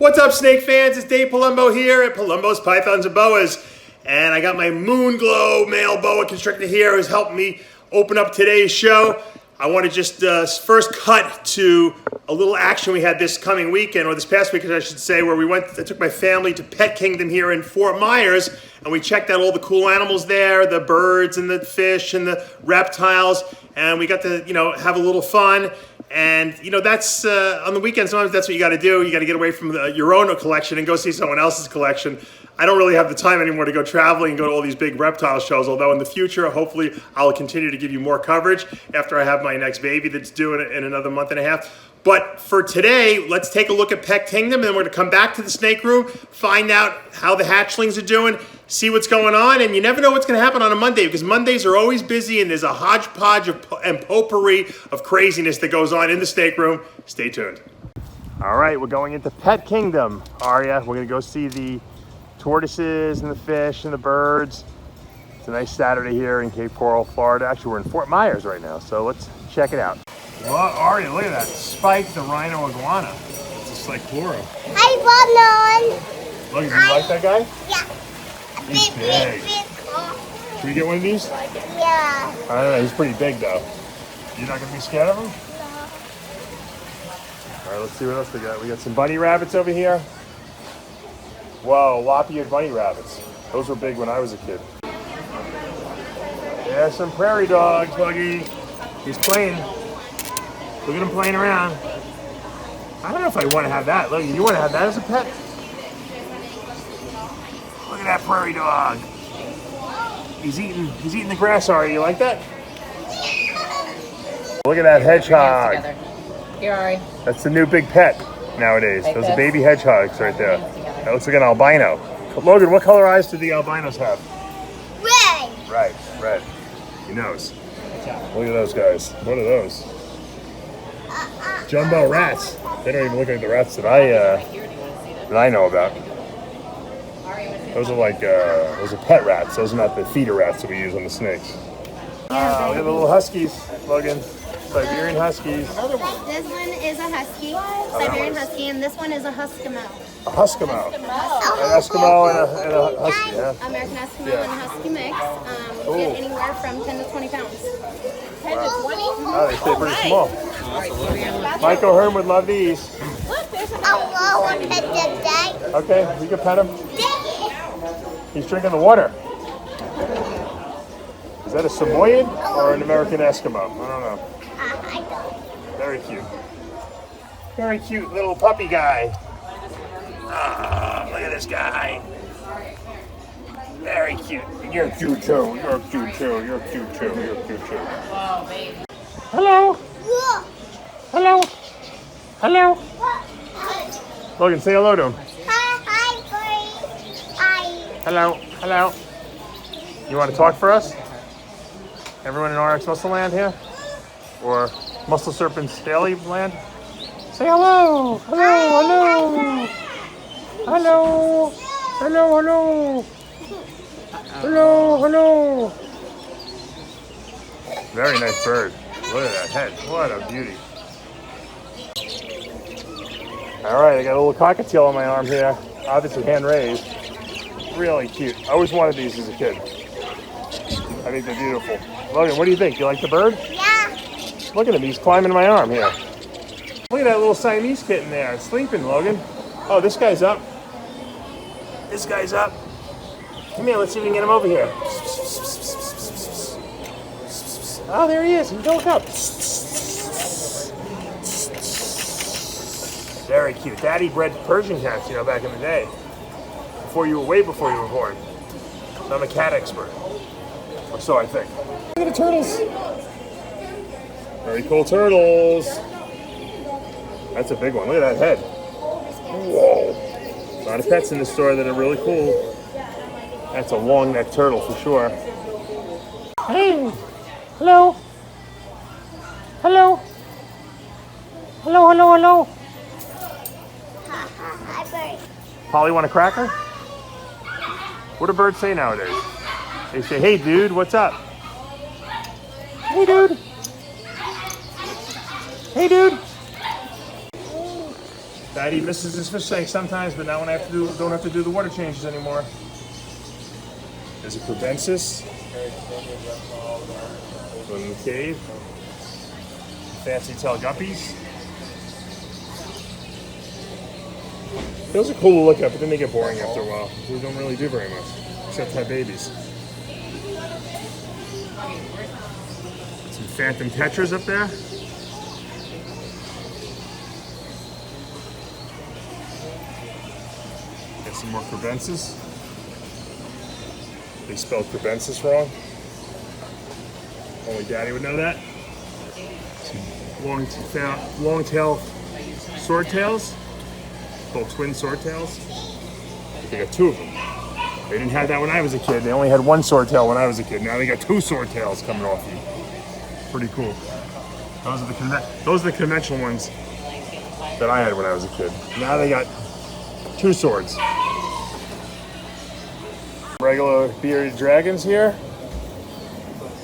What's up, snake fans? It's Dave Palumbo here at Palumbo's Pythons and Boas. And I got my Moon Glow male boa constrictor here who's helping me open up today's show. I want to just first cut to a little action we had this coming weekend, or this past weekend I should say, where I took my family to Pet Kingdom here in Fort Myers, and we checked out all the cool animals there, the birds and the fish and the reptiles, and we got to, have a little fun. And, that's, on the weekends, sometimes that's what you got to do. You got to get away from your own collection and go see someone else's collection. I don't really have the time anymore to go traveling and go to all these big reptile shows, although in the future, hopefully, I'll continue to give you more coverage after I have my next baby that's due in another month and a half. But for today, let's take a look at Pet Kingdom, and we're going to come back to the snake room, find out how the hatchlings are doing, see what's going on, and you never know what's going to happen on a Monday, because Mondays are always busy, and there's a hodgepodge and potpourri of craziness that goes on in the snake room. Stay tuned. All right, we're going into Pet Kingdom, Aria. We're going to go see the tortoises and the fish and the birds. It's a nice Saturday here in Cape Coral, Florida. Actually, we're in Fort Myers right now, so let's check it out. Well, Aria, look at that. Spike the rhino iguana. It's a cyclura. Hi, Bonon. Look, do you like that guy? Yeah. He's big. Can we get one of these? Yeah. I don't know. He's pretty big, though. You're not going to be scared of him? No. All right, let's see what else we got. We got some bunny rabbits over here. Whoa, lop-eared bunny rabbits. Those were big when I was a kid. Yeah, some prairie dogs, Buggy. He's playing. Look at him playing around. I don't know if I want to have that. Look, you want to have that as a pet? Look at that prairie dog. He's eating the grass, Ari. You like that? Look at that hedgehog. Here, Ari. That's the new big pet nowadays. Those are baby hedgehogs right there. That looks like an albino. Logan, what color eyes do the albinos have? Red. Right, red. He knows. Look at those guys. What are those? Jumbo rats. They don't even look like the rats that I know about. Those are like those are pet rats. Those are not the feeder rats that we use on the snakes. We have the little huskies, Logan. Siberian huskies. This one is a husky, Siberian husky, and this one is a Huskimo. A Huskimo. An Eskimo and a husky, yeah. American Eskimo and husky mix. You get anywhere from 10 to 20 pounds. 10 to 20? Oh, they stay pretty small. Michael Hearn would love these. I want to pet the dog. Okay, you can pet him. He's drinking the water. Is that a Samoyed or an American Eskimo? I don't know. I don't. Very cute. Very cute little puppy guy. Ah, look at this guy. Very cute. You're cute too. You're cute too. You're cute too. You're cute too. Oh, baby. Hello. Look. Hello. Hello. Logan, say hello to him. Hi, Grace. Hi. Hello. Hello. You want to talk for us? Everyone in RX Muscle Land here? Or Muscle Serpents Daily Land? Say hello! Hello! Hello! Hello! Hello! Hello! Hello! Hello! Very nice bird. Look at that head. What a beauty. Alright, I got a little cockatiel on my arm here. Obviously hand raised. Really cute. I always wanted these as a kid. I think they're beautiful. Logan, what do you think? You like the bird? Yeah. Look at him, he's climbing my arm here. Look at that little Siamese kitten there, sleeping, Logan. Oh, this guy's up. This guy's up. Come here, let's see if we can get him over here. Oh, there he is, he woke up. Very cute. Daddy bred Persian cats, back in the day. Way before you were born. So I'm a cat expert. Or so I think. Look at the turtles. Very cool turtles. That's a big one. Look at that head. Whoa. A lot of pets in the store that are really cool. That's a long-necked turtle for sure. Hey. Hello. Hello. Hello, hello, hello. Hi, Grace. Polly, want a cracker? What do birds say nowadays? They say, hey, dude, what's up? Hey, dude. Hey, dude. Daddy misses his fish tank sometimes, but now when I don't have to do the water changes anymore. There's a crevensis. One in the cave. Fancy tail guppies. Those are cool to look at, but then they get boring after a while. They don't really do very much, except have babies. Some phantom tetras up there. Get some more crevensis. They spelled crevensis wrong. Only Daddy would know that. Some long-tail swordtails. Called twin swordtails. They got two of them. They didn't have that when I was a kid. They only had one swordtail when I was a kid. Now they got two swordtails coming off you. Pretty cool. Those are the conventional ones that I had when I was a kid. Now they got two swords. Regular bearded dragons here.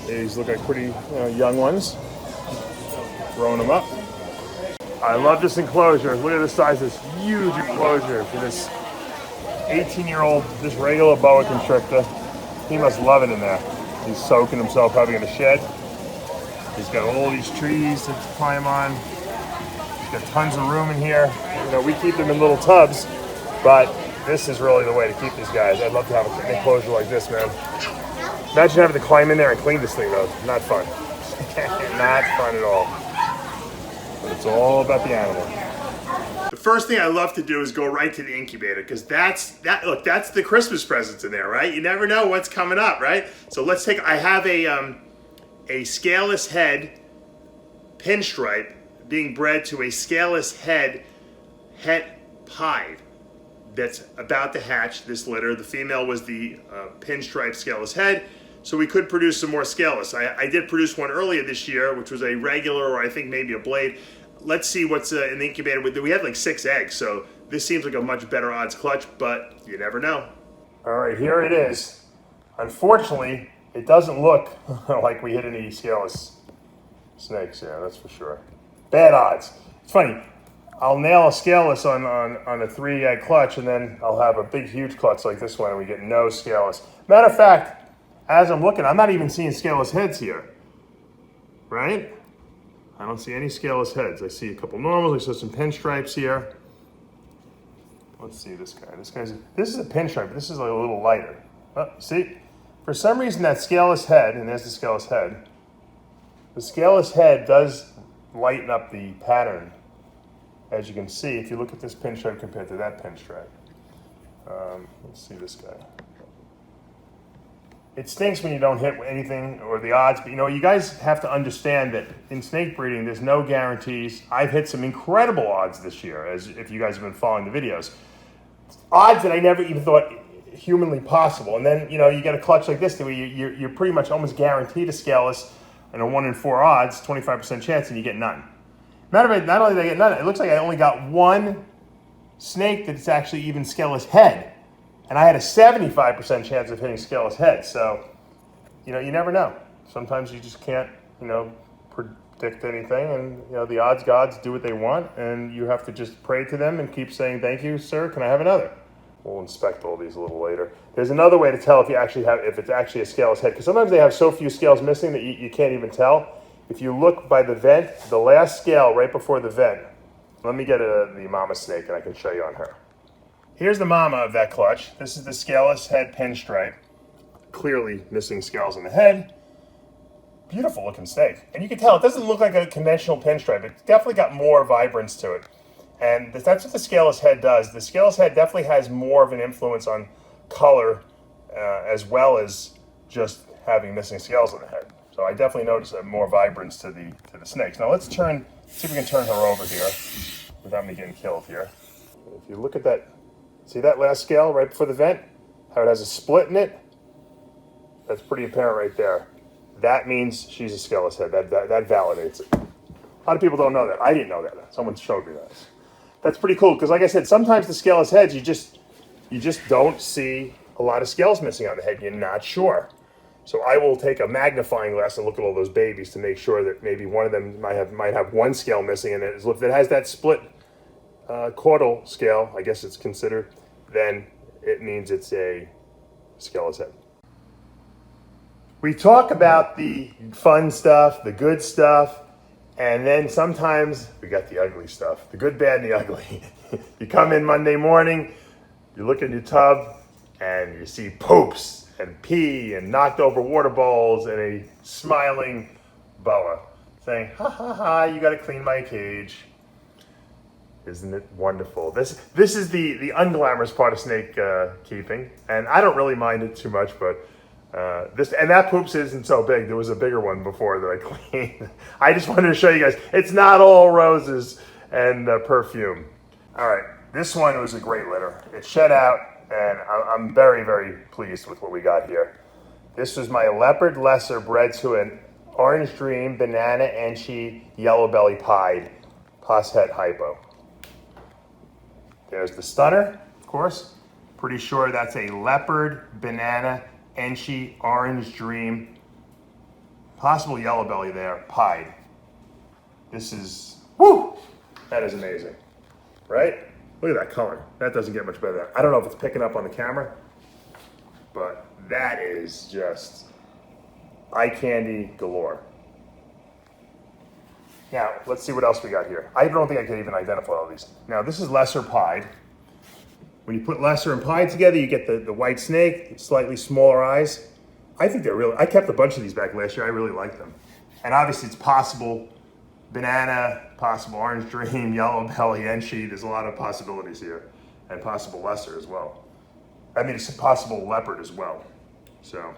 These look like pretty young ones. Throwing them up. I love this enclosure. Look at the size of this huge enclosure for this 18-year-old, this regular boa constrictor. He must love it in there. He's soaking himself probably in the shed. He's got all these trees to climb on. He's got tons of room in here. You know, we keep them in little tubs, but this is really the way to keep these guys. I'd love to have an enclosure like this, man. Imagine having to climb in there and clean this thing, though. Not fun. Not fun at all. But it's all about the animal. The first thing I love to do is go right to the incubator, because that's the Christmas presents in there, right? You never know what's coming up, right? So let's take, I have a scaleless head pinstripe being bred to a scaleless head het pied that's about to hatch this litter. The female was the pinstripe scaleless head, so we could produce some more scaleless. I did produce one earlier this year, which was a regular, or I think maybe a blade. Let's see what's in the incubator. We had like 6 eggs, so this seems like a much better odds clutch, but you never know. All right, here it is. Unfortunately, it doesn't look like we hit any scaleless snakes, yeah, that's for sure. Bad odds. It's funny, I'll nail a scaleless on a 3-egg clutch, and then I'll have a big, huge clutch like this one, and we get no scaleless. Matter of fact, as I'm looking, I'm not even seeing scaleless heads here, right? I don't see any scaleless heads. I see a couple normals. I saw some pinstripes here. Let's see this guy. This is a pinstripe. This is a little lighter. Oh, see? For some reason, that scaleless head, and there's the scaleless head, the scaleless head does lighten up the pattern, as you can see, if you look at this pinstripe compared to that pinstripe. Let's see this guy. It stinks when you don't hit anything or the odds, but you guys have to understand that in snake breeding, there's no guarantees. I've hit some incredible odds this year, as if you guys have been following the videos. Odds that I never even thought humanly possible. And then, you get a clutch like this, where you're pretty much almost guaranteed a scaleless and a 1 in 4 odds, 25% chance, and you get none. Matter of fact, not only did I get none, it looks like I only got one snake that's actually even scaleless head. And I had a 75% chance of hitting scaleless head. So, you never know. Sometimes you just can't, predict anything. And, the odds gods do what they want. And you have to just pray to them and keep saying, thank you, sir. Can I have another? We'll inspect all these a little later. There's another way to tell if it's actually a scaleless head. Because sometimes they have so few scales missing that you can't even tell. If you look by the vent, the last scale right before the vent, let me get the mama snake and I can show you on her. Here's the mama of that clutch. This is the scaleless head pinstripe. Clearly missing scales on the head. Beautiful looking snake. And you can tell it doesn't look like a conventional pinstripe. It's definitely got more vibrance to it. And that's what the scaleless head does. The scaleless head definitely has more of an influence on color as well as just having missing scales on the head. So I definitely notice more vibrance to the snakes. Now let's see if we can turn her over here without me getting killed here. If you look at that, see that last scale right before the vent? How it has a split in it? That's pretty apparent right there. That means she's a scaleless head. That validates it. A lot of people don't know that. I didn't know that. Someone showed me that. That's pretty cool, because like I said, sometimes the scaleless heads, you just don't see a lot of scales missing on the head. You're not sure. So I will take a magnifying glass and look at all those babies to make sure that maybe one of them might have one scale missing, and if it has that split caudal scale, I guess it's considered, then it means it's a scaleless head. We talk about the fun stuff, the good stuff, and then sometimes we got the ugly stuff, the good, bad, and the ugly. You come in Monday morning, you look in your tub, and you see poops and pee and knocked over water bowls and a smiling boa saying, ha ha ha, you gotta clean my cage. Isn't it wonderful? This is the unglamorous part of snake keeping, and I don't really mind it too much, but that poops isn't so big. There was a bigger one before that I cleaned. I just wanted to show you guys, it's not all roses and perfume. All right, this one was a great litter. It shed out, and I'm very, very pleased with what we got here. This was my Leopard Lesser bred to an Orange Dream, Banana, Enchi, Yellow Belly Pied, Posset Hypo. There's the stunner, of course. Pretty sure that's a Leopard, Banana, Enchi, Orange Dream, possible Yellow Belly there, Pied. This is, whoo, that is amazing, right? Look at that color. That doesn't get much better. I don't know if it's picking up on the camera, but that is just eye candy galore. Now, let's see what else we got here. I don't think I can even identify all these. Now, this is lesser pied. When you put lesser and pied together, you get the white snake, slightly smaller eyes. I think they're really, I kept a bunch of these back last year. I really like them. And obviously it's possible banana, possible orange dream, yellow belly, Enchi. There's a lot of possibilities here. And possible lesser as well. I mean, it's a possible leopard as well. So,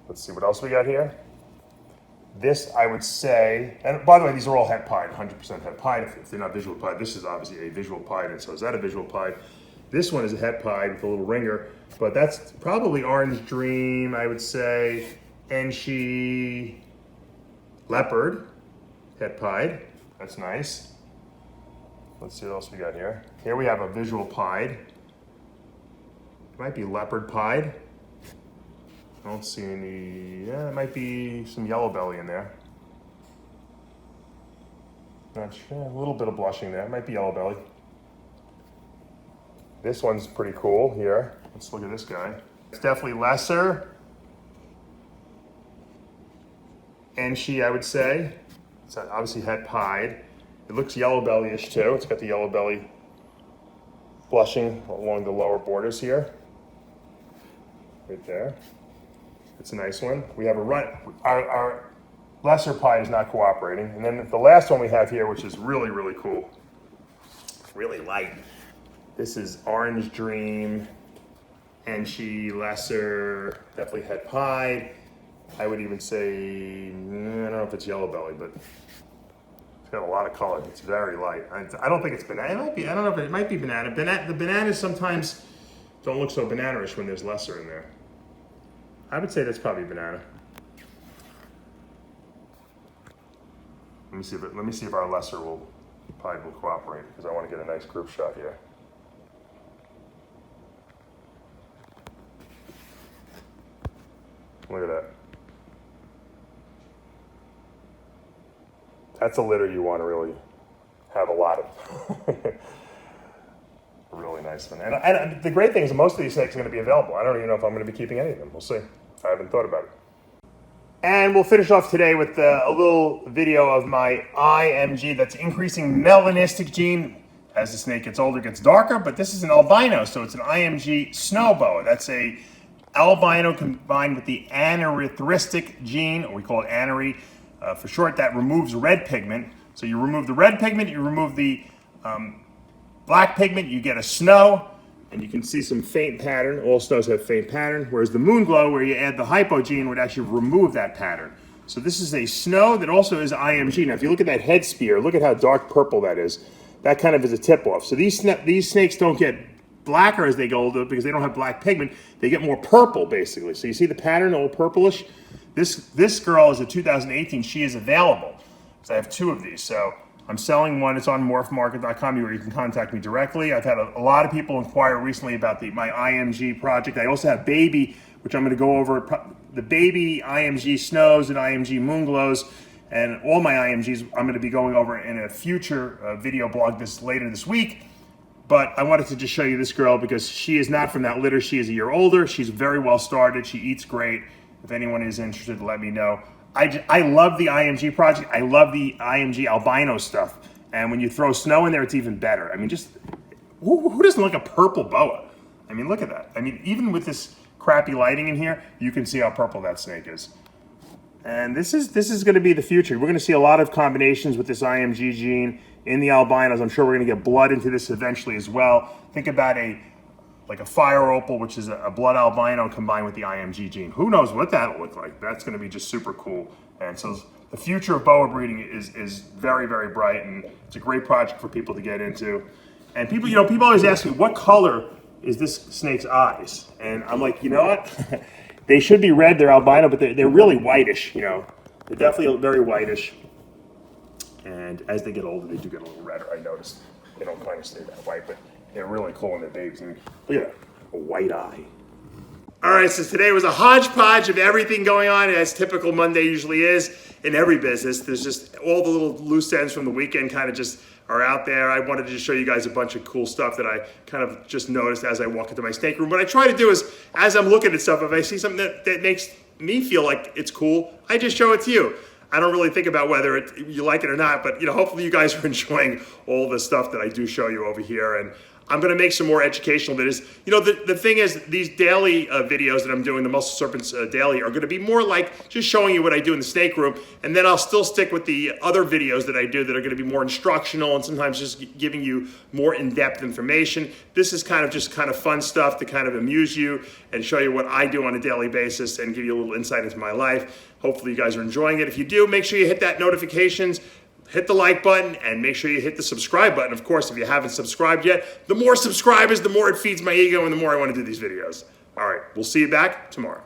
let's see what else we got here. This, I would say, and by the way, these are all het pied, 100% het pied. If they're not visual pied, this is obviously a visual pied, and so is that a visual pied? This one is a het pied with a little ringer, but that's probably orange dream, I would say, Enchi, leopard, het pied. That's nice. Let's see what else we got here. Here we have a visual pied. It might be leopard pied. I don't see any, yeah, there might be some yellow belly in there. Not sure, a little bit of blushing there. It might be yellow belly. This one's pretty cool here. Let's look at this guy. It's definitely lesser. Enchi, I would say. It's obviously het pied. It looks yellow belly-ish too. It's got the yellow belly blushing along the lower borders here. Right there. It's a nice one. We have a run. Our lesser pied is not cooperating. And then the last one we have here, which is really, really cool. Really light. This is Orange Dream, Enchi, lesser, definitely het pied. I would even say, I don't know if it's yellow belly, but it's got a lot of color. It's very light. I don't think it's banana. It might be, I don't know if it might be banana. The bananas sometimes don't look so banana-ish when there's lesser in there. I would say that's probably banana. Let me see if our lesser pied will cooperate, because I want to get a nice group shot here. Look at that. That's a litter you want to really have a lot of. A really nice one. And the great thing is most of these snakes are going to be available. I don't even know if I'm going to be keeping any of them. We'll see. I haven't thought about it. And we'll finish off today with a little video of my IMG that's increasing melanistic gene. As the snake gets older, it gets darker, but this is an albino, so it's an IMG snow boa. That's a albino combined with the anerythristic gene, or we call it anery for short, that removes red pigment. So you remove the red pigment, you remove the black pigment, you get a snow, and you can see some faint pattern. All snows have faint pattern, whereas the moon glow, where you add the hypo gene, would actually remove that pattern. So this is a snow that also is IMG. Now, if you look at that head spear, look at how dark purple that is. That kind of is a tip-off. So these snakes don't get blacker as they get older because they don't have black pigment. They get more purple, basically. So you see the pattern, a little purplish? This girl is a 2018. She is available. So I have two of these. So I'm selling one. It's on morphmarket.com where you can contact me directly. I've had a lot of people inquire recently about my IMG project. I also have baby, which I'm going to go over, the baby IMG snows and IMG moon glows. And all my IMGs I'm going to be going over in a future video blog later this week. But I wanted to just show you this girl because she is not from that litter. She is a year older. She's very well started. She eats great. If anyone is interested, let me know. I love the IMG project. I love the IMG albino stuff. And when you throw snow in there, it's even better. I mean, just who doesn't like a purple boa? I mean, look at that. I mean, even with this crappy lighting in here, you can see how purple that snake is. And this is going to be the future. We're going to see a lot of combinations with this IMG gene in the albinos. I'm sure we're going to get blood into this eventually as well. Think about like a fire opal, which is a blood albino combined with the IMG gene. Who knows what that'll look like? That's going to be just super cool. And so the future of boa breeding is very, very bright, and it's a great project for people to get into. And people, people always ask me, what color is this snake's eyes? And I'm like, you know what? They should be red, they're albino, but they're really whitish, They're definitely very whitish. And as they get older, they do get a little redder, I noticed. They don't kind of stay that white, but they're really cool when they're babies. I mean, look at that, a white eye. All right, so today was a hodgepodge of everything going on, as typical Monday usually is in every business. There's just all the little loose ends from the weekend kind of just are out there. I wanted to just show you guys a bunch of cool stuff that I kind of just noticed as I walk into my snake room. What I try to do is, as I'm looking at stuff, if I see something that makes me feel like it's cool, I just show it to you. I don't really think about whether you like it or not, but hopefully you guys are enjoying all the stuff that I do show you over here. And I'm going to make some more educational videos. The thing is, these daily videos that I'm doing, the Muscle Serpents daily, are going to be more like just showing you what I do in the snake room, and then I'll still stick with the other videos that I do that are going to be more instructional and sometimes just giving you more in-depth information. This is kind of fun stuff to kind of amuse you and show you what I do on a daily basis and give you a little insight into my life. Hopefully you guys are enjoying it. If you do, make sure you hit that notifications, hit the like button, and make sure you hit the subscribe button. Of course, if you haven't subscribed yet, the more subscribers, the more it feeds my ego and the more I want to do these videos. All right, we'll see you back tomorrow.